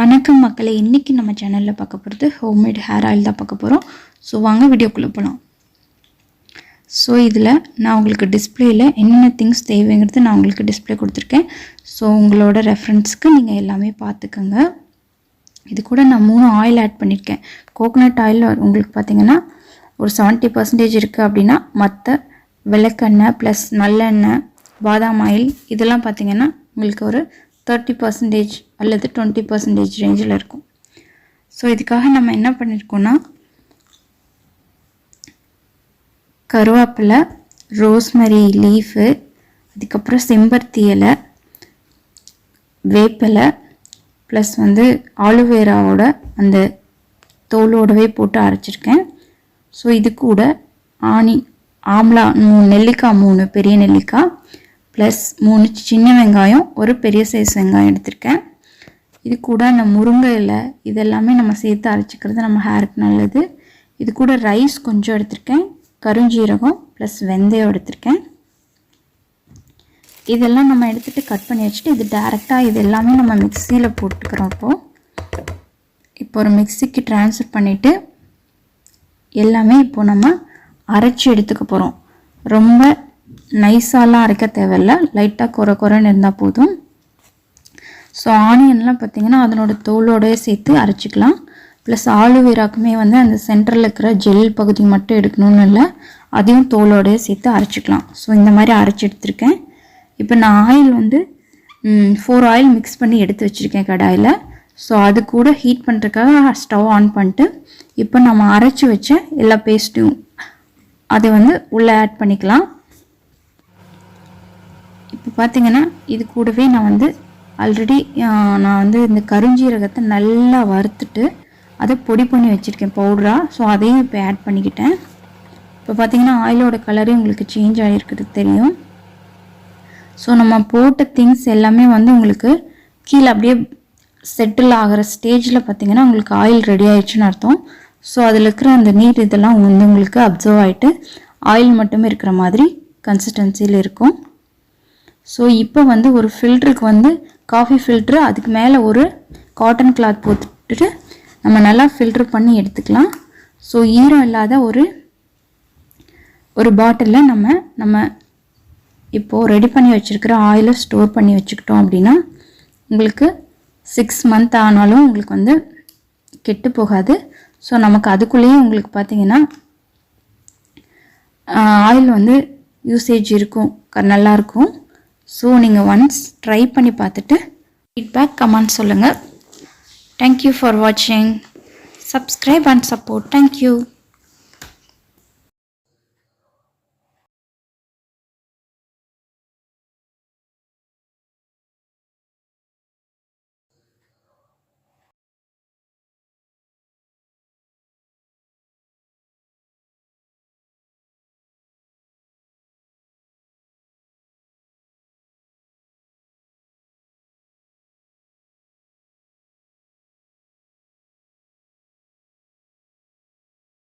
வணக்கம் மக்களே, இன்றைக்கி நம்ம சேனலில் பார்க்க போகிறது ஹோம்மேட் ஹேர் ஆயில் தான் பார்க்க போகிறோம். ஸோ வாங்க வீடியோக்குள்ளே போகலாம். ஸோ இதில் நான் உங்களுக்கு டிஸ்பிளேயில் என்னென்ன திங்ஸ் தேவைங்கிறது நான் உங்களுக்கு டிஸ்பிளே கொடுத்துருக்கேன். ஸோ உங்களோட ரெஃபரன்ஸ்க்கு நீங்கள் எல்லாமே பார்த்துக்கோங்க. இது கூட நான் 3 ஆயில் ஆட் பண்ணியிருக்கேன். கோகோனட் ஆயில் உங்களுக்கு பார்த்திங்கன்னா ஒரு 70% இருக்குது அப்படின்னா, மற்ற விளக்கெண்ணெய் ப்ளஸ் நல்லெண்ணெய், பாதாம் ஆயில் இதெல்லாம் பார்த்திங்கன்னா உங்களுக்கு ஒரு 30% அல்லது 20% ரேஞ்சில் இருக்கும். ஸோ இதுக்காக நம்ம என்ன பண்ணியிருக்கோன்னா, கருவேப்பிலை, ரோஸ்மரி லீஃபு, அதுக்கப்புறம் செம்பருத்தி இலை, வேப்பிலை ப்ளஸ் ஆலுவேராவோட அந்த தோலோடவே போட்டு அரைச்சிருக்கேன். ஸோ இது கூட ஆம்லா 3 நெல்லிக்காய், 3 பெரிய நெல்லிக்காய் ப்ளஸ் 3 சின்ன வெங்காயம், ஒரு பெரிய சைஸ் வெங்காயம் எடுத்திருக்கேன். இது கூட அந்த முருங்கை இலை இதெல்லாமே நம்ம சேர்த்து அரைச்சிக்கிறது நம்ம ஹேருக்கு நல்லது. இது கூட ரைஸ் கொஞ்சம் எடுத்திருக்கேன், கருஞ்சீரகம் ப்ளஸ் வெந்தயம் எடுத்திருக்கேன். இதெல்லாம் நம்ம எடுத்துகிட்டு கட் பண்ணி வச்சுட்டு இது டேரெக்டாக இது எல்லாமே நம்ம மிக்சியில் போட்டுக்கிறோம். இப்போ ஒரு மிக்சிக்கு ட்ரான்ஸ்ஃபர் பண்ணிவிட்டு எல்லாமே இப்போது நம்ம அரைச்சி எடுத்துக்க போகிறோம். ரொம்ப நைஸாலாம் அரைக்க தேவையில்லை, லைட்டாக குறைன்னு இருந்தால் போதும். ஸோ ஆனியன்லாம் பார்த்திங்கன்னா அதனோட தோலோடய சேர்த்து அரைச்சிக்கலாம். ப்ளஸ் ஆலுவேராக்குமே அந்த சென்டரில் இருக்கிற ஜெல் பகுதி மட்டும் எடுக்கணும்னு இல்லை, அதையும் தோலோடய சேர்த்து அரைச்சிக்கலாம். ஸோ இந்த மாதிரி அரைச்சி எடுத்துருக்கேன். இப்போ நான் ஆயில் 4 ஆயில் மிக்ஸ் பண்ணி எடுத்து வச்சுருக்கேன் கடாயில். ஸோ அது கூட ஹீட் பண்ணுறதுக்காக ஸ்டவ் ஆன் பண்ணிட்டு இப்போ நம்ம அரைச்சி வச்ச எல்லா பேஸ்ட்டும் அதை உள்ளே ஆட் பண்ணிக்கலாம். இப்போ பார்த்திங்கன்னா இது கூடவே நான் ஆல்ரெடி இந்த கருஞ்சீரகத்தை நல்லா வறுத்துட்டு அதை பொடி பண்ணி வச்சுருக்கேன் பவுடராக. ஸோ அதையும் இப்போ ஆட் பண்ணிக்கிட்டேன். இப்போ பார்த்திங்கன்னா ஆயிலோட கலரே உங்களுக்கு சேஞ்ச் ஆகிருக்குது தெரியும். ஸோ நம்ம போட்ட திங்ஸ் எல்லாமே உங்களுக்கு கீழே அப்படியே செட்டில் ஆகிற ஸ்டேஜில் பார்த்திங்கன்னா உங்களுக்கு ஆயில் ரெடி ஆயிடுச்சுன்னு அர்த்தம். ஸோ அதில் இருக்கிற அந்த நீர் இதெல்லாம் உங்களுக்கு அப்சர்வ் ஆகிட்டு ஆயில் மட்டுமே இருக்கிற மாதிரி கன்சிஸ்டன்சியில் இருக்கும். ஸோ இப்போ ஒரு ஃபில்டருக்கு காஃபி ஃபில்ட்ரு, அதுக்கு மேலே ஒரு காட்டன் கிளாத் போட்டுட்டு நம்ம நல்லா ஃபில்ட்ரு பண்ணி எடுத்துக்கலாம். ஸோ ஈரம் இல்லாத ஒரு பாட்டிலில் நம்ம இப்போது ரெடி பண்ணி வச்சுருக்கிற ஆயிலை ஸ்டோர் பண்ணி வச்சுக்கிட்டோம் அப்படின்னா உங்களுக்கு 6 மந்த் ஆனாலும் உங்களுக்கு கெட்டு போகாது. ஸோ நமக்கு அதுக்குள்ளேயே உங்களுக்கு பார்த்திங்கன்னா ஆயில் யூசேஜ் இருக்கும், நல்லாயிருக்கும். ஸோ நீங்கள் ஒன்ஸ் ட்ரை பண்ணி பார்த்துட்டு ஃபீட்பேக் கமெண்ட் சொல்லுங்கள். தேங்க்யூ ஃபார் வாட்சிங். Subscribe and support. தேங்க்யூ.